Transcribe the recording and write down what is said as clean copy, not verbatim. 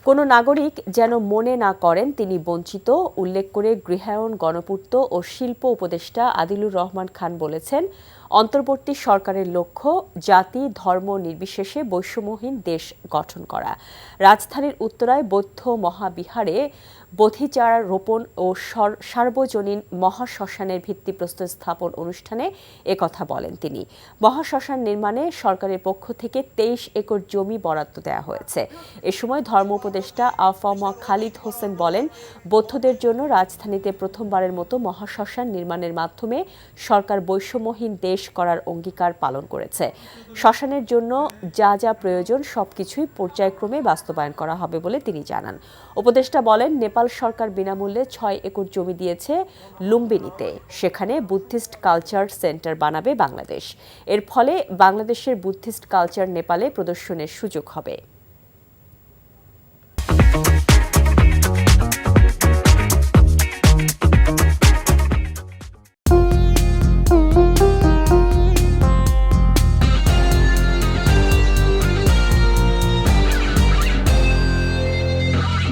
কোনো নাগরিক যেন মনে না করেন তিনি বঞ্চিত উল্লেখ করে গৃহায়ন, গণপূর্ত ও শিল্প উপদেষ্টা আদিলুর রহমান খান বলেছেন, অন্তর্বর্তী সরকারের লক্ষ্য জাতি ধর্ম নির্বিশেষে বৈষম্যহীন দেশ গঠন করা। রাজধানীর উত্তরায় বৌদ্ধ মহাবিহারে বোধিচারা রোপণ ও সার্বজনীন মহাশ্মশানের ভিত্তিপ্রস্তর স্থাপন অনুষ্ঠানে একথা বলেন তিনি। মহাশ্মশান নির্মাণে সরকারের পক্ষ থেকে 23 একর জমি বরাদ্দ দেওয়া হয়েছে। এ সময় ধর্ম উপদেষ্টা আফামা খালিদ হোসেন বলেন, বৌদ্ধদের জন্য রাজধানীতে প্রথমবারের মতো মহাশ্মশান নির্মাণের মাধ্যমে সরকার বৈষম্যহীন দেশ করার অঙ্গীকার পালন করেছে। শ্মশানের জন্য যা যা প্রয়োজন সবকিছুই পর্যায়ক্রমে বাস্তবায়ন করা হবে বলে তিনি জানান। উপদেষ্টা বলেন, নেপাল সরকার বিনামূল্যে 6 একর জমি দিয়েছে লুম্বিনীতে। সেখানে বুদ্ধিস্ট কালচার সেন্টার বানাবে বাংলাদেশ। এর ফলে বাংলাদেশের বুদ্ধিস্ট কালচার নেপালে প্রদর্শনের সুযোগ হবে।